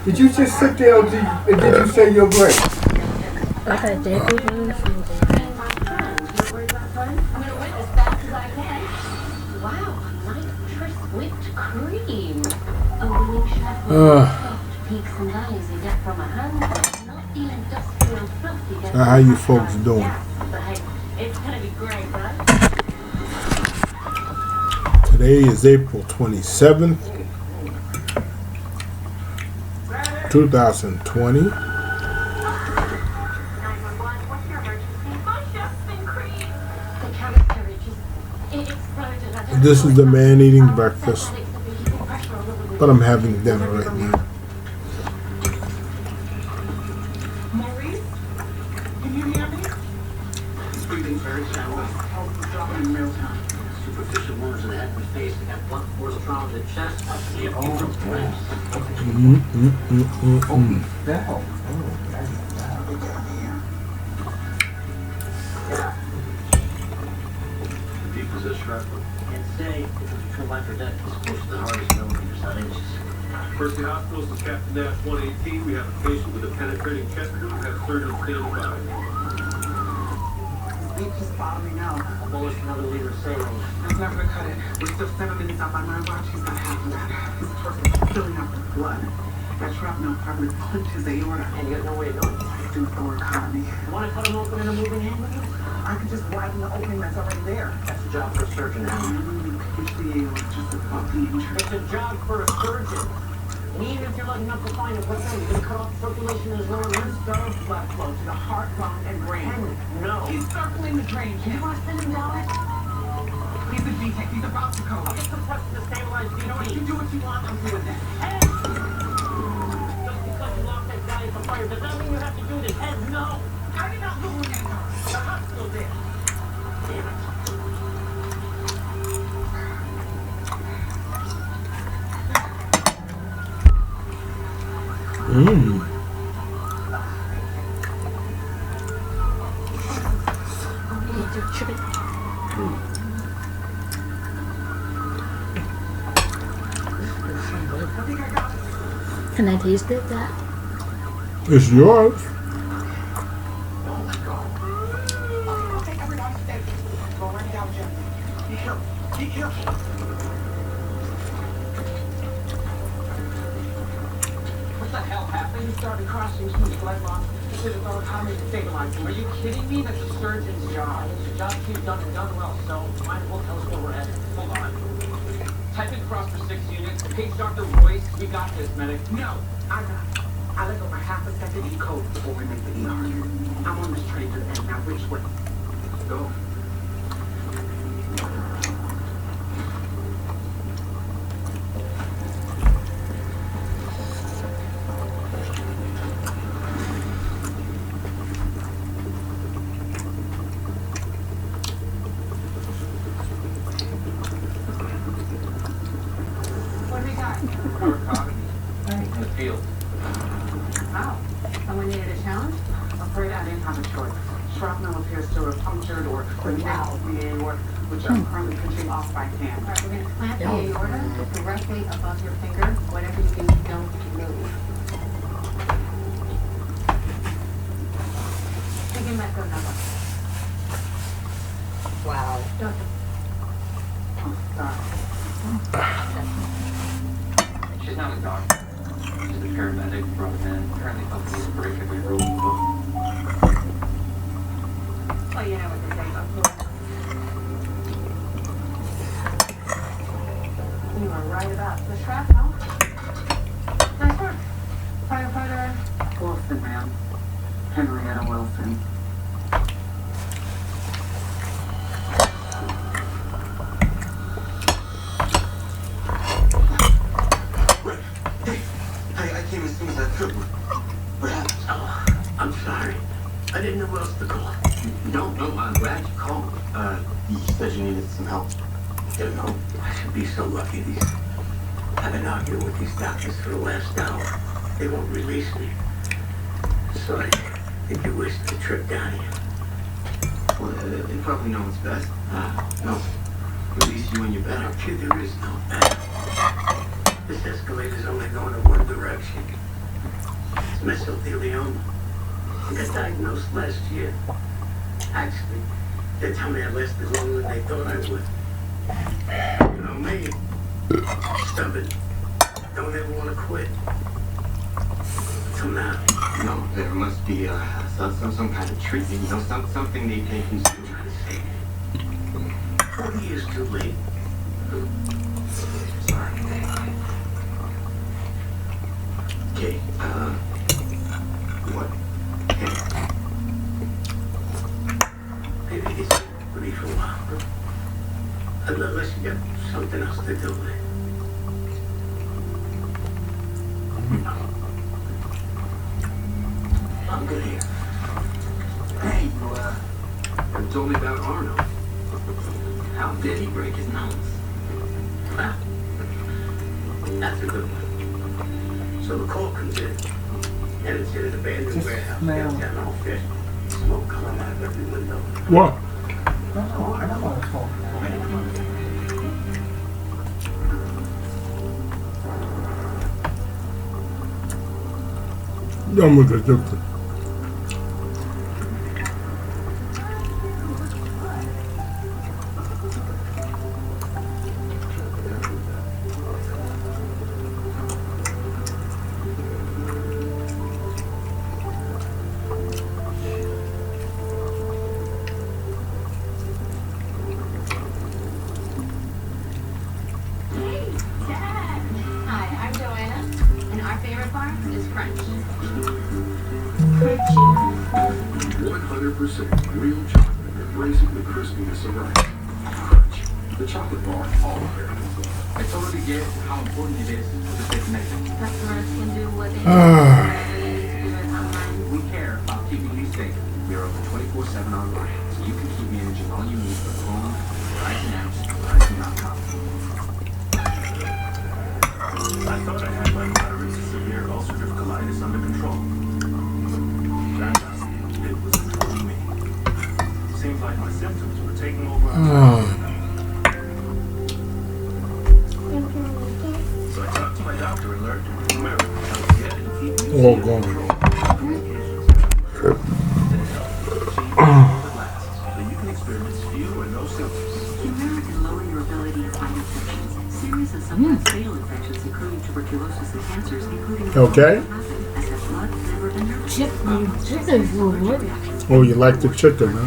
Did you just sit there or did you say your grace? Okay, Debbie Blues. Wow, nitrous whipped cream. A winning chef with soft peaks and valleys you get from a hand, not the industrial fluff you get. So how you folks doing? But hey, it's gonna be great, right? Today is April 27th, 2020. This is the man eating breakfast, but I'm having dinner right now. Maurice, can you hear me? Breathing very shallow. Health is dropping in real time. Superficial wounds in the head and face. They got blunt force trauma to the chest. That help. Deep as this shrapnel. Can't say if it's between life or death. It's close to the hardest millimeters, not inches. Mercy Hospital, this is Captain Nash 118. We have a patient with a penetrating chest wound. Have surgeon standing by. Sleep just bothering me out. Almost another liter of saline. That's not gonna cut it. We're still 7 minutes out by my watch. He's got half of that. His torso is filling up with blood. That shrapnel probably punched his aorta. And you got no way of doing it. Dude, Thor caught me. You want to cut him open in a moving ambulance? I could just widen the opening that's already there. That's a job for a surgeon now. Pinch the aorta just above the injury. It's a job for a surgeon. And even if you're lucky enough to find it, what's that? You're going to cut off circulation in his lower limbs? Thorough blood flow to the heart, lung, and brain. No. He's circling the drain. You want to send him down it? He's a B-Tech. He's about to go. I'll get some press to stabilize the You know what? You do what you want. I'm doing that. Hey! Just because you locked that guy at the fire, does that mean you have to do this? Head, no! I did not look at her. The hospital's there. Damn it. Can I taste it? That? It's yours. Okay, everybody stay. Go right down, Jim. Be careful. Be careful. What the hell happened? He started crossing huge blood loss. He should have thought how to stabilize him. Are you kidding me? That's a surgeon's job. The job she's done and done well, so might as well tell us where we're headed. Hold on. Type in cross for 6 units. Page Dr. Royce. We got this, medic. No, I got it. I let go my half a second E-code before we make the ER. I'm on this train to the end. Now, which way? Go. What do we got? In the field. Wow. Someone needed a challenge? Afraid I didn't have a choice. Shrapnel appears to have punctured or now the aorta, which I'm currently pinching off by hand. All right, we're going to clamp the aorta directly above your finger. Whatever you do, don't move. Thinking might go another. Wow. Doctor. Oh, sorry. She's not a doctor. She's a paramedic, brought him in. Apparently helping me break every rule in the book. Oh, you know what they say about fluid. You are right about the shrapnel. Nice work. Firefighter. Wilson, ma'am. Henrietta Wilson. I came as soon as I could. What happened? Oh, I'm sorry. I didn't know what else to call. No, I'm glad you called. You said you needed some help. Didn't know. I should be so lucky. I've been arguing with these doctors for the last hour. They won't release me. So I think you wasted the trip down here. Well, they probably know what's best. No. Release you when you're better. Kid, there is no better. This escalator's only going in one direction. It's mesothelioma. I got diagnosed last year. Actually, they tell me I lasted longer than they thought I would. You know me. Stubborn. Don't ever want to quit. So now. No, there must be some kind of treatment, you know, something they can do. 40 years too late. Sorry. Okay, what? Maybe it's with me for a while. Unless you got something else to do with it. I'm good here. Hey, you told me about Arnold. How did he break his nose? Well, that's a good one. So the call comes in, and it's in an abandoned warehouse downtown all fish. Smoke coming out of every window. What? I'm with the doctor. Hi, I'm Joanna, and our favorite part is Crunch. 100% real chocolate, embracing the crispiness of rice. Crunch, the chocolate bar, all American. I totally get how important it is to stay connected. Customers can do what they Ah. need online. We care about keeping you safe. We are open 24/7 online, so you can keep managing all you need for home, Verizon apps, Verizon.com. I thought I had my moderate to severe ulcerative colitis under control. That it was controlling me. Seems like my symptoms were taking over. So I talked to my doctor and learned to remember how to get and keep you All gone. so you can experience few or no symptoms. Humira can lower your ability to fight infections. Serious and sometimes fatal infections, including tuberculosis and cancers, including Okay. as have blood, liver, and nerve. Chicken's good. Oh, you like the chicken, huh?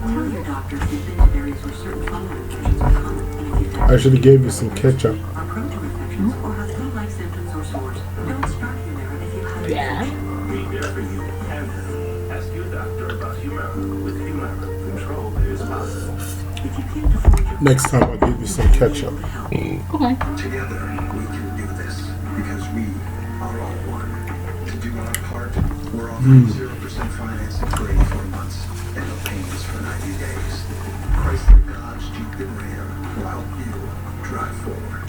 Tell your doctor if you've been to areas where certain fungal infections are common, and if you've had I should have gave you some ketchup. or prone to infections or have flu-like symptoms or sores. Don't start Humira if you have an Yeah. infection. Be there for you and them. Ask your doctor about Humira. With Humira, control is possible. If you can't afford your Next time I'll give you some ketchup. Okay. Together, we can do this because we are all one. To do our part, we're offering 0% financing for 84 months and no payments for 90 days. Chrysler, Dodge, Jeep, and Ram will help you drive forward.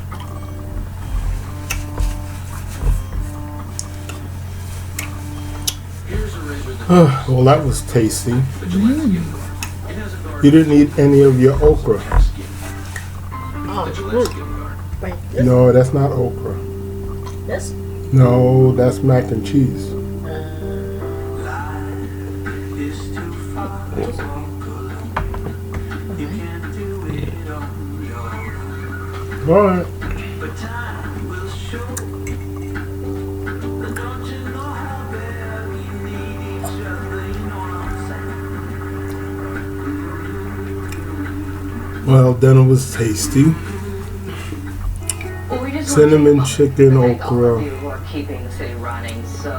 Here's a razor that Well, that was tasty. the Gillette Skin Guard. It has a guard You didn't eat any of your okra. for skin. The Gillette Skin Guard. Wait, this? No, that's not okra. This? No, that's mac and cheese. It's too far to walk alone. You can't do it on your own. All right. But time will show. Don't you know how bad we need each other? You know what I'm saying? Well, dinner was tasty. Well, we just Cinnamon want to chicken, thank all okra. of you who are keeping the city running, so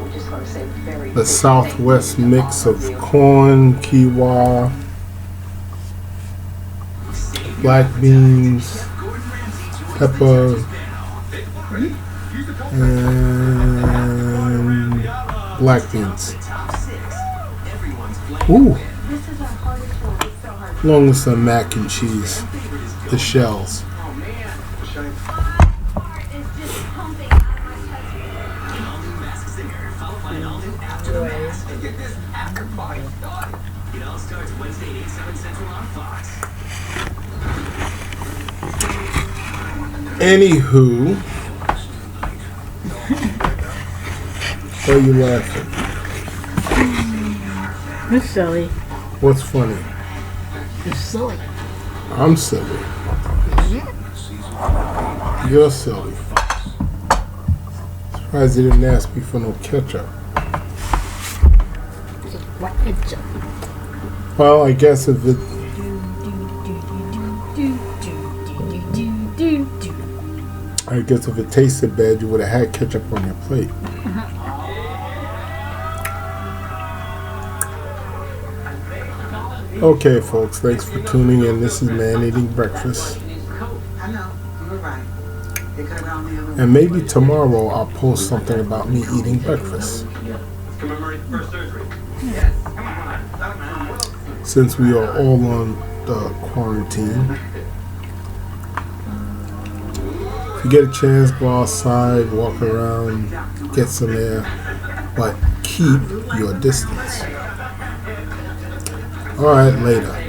we just want to say very The big Southwest thank you to mix all of you. corn, quinoa, black beans, pepper, and black beans. Ooh, This is our hardest one. It's so hard. along with some mac and cheese, the shells. My heart is just pumping out of my chest. It all starts Wednesday at 8, 7 Central on Fox. Anywho, Why are you laughing? You're silly. What's funny? You're silly. I'm silly. You're silly. Surprised you didn't ask me for no ketchup. What ketchup? Well, I guess if it... I guess if it tasted bad, you would have had ketchup on your plate. Okay, folks, thanks for tuning in. This is Man Eating Breakfast. I know, you were right. They could have gone the other way. And maybe tomorrow I'll post something about me eating breakfast. Commemorate the first surgery. Since we are all on the quarantine. If you get a chance, go outside, walk around, get some air, but keep your distance. Alright, later.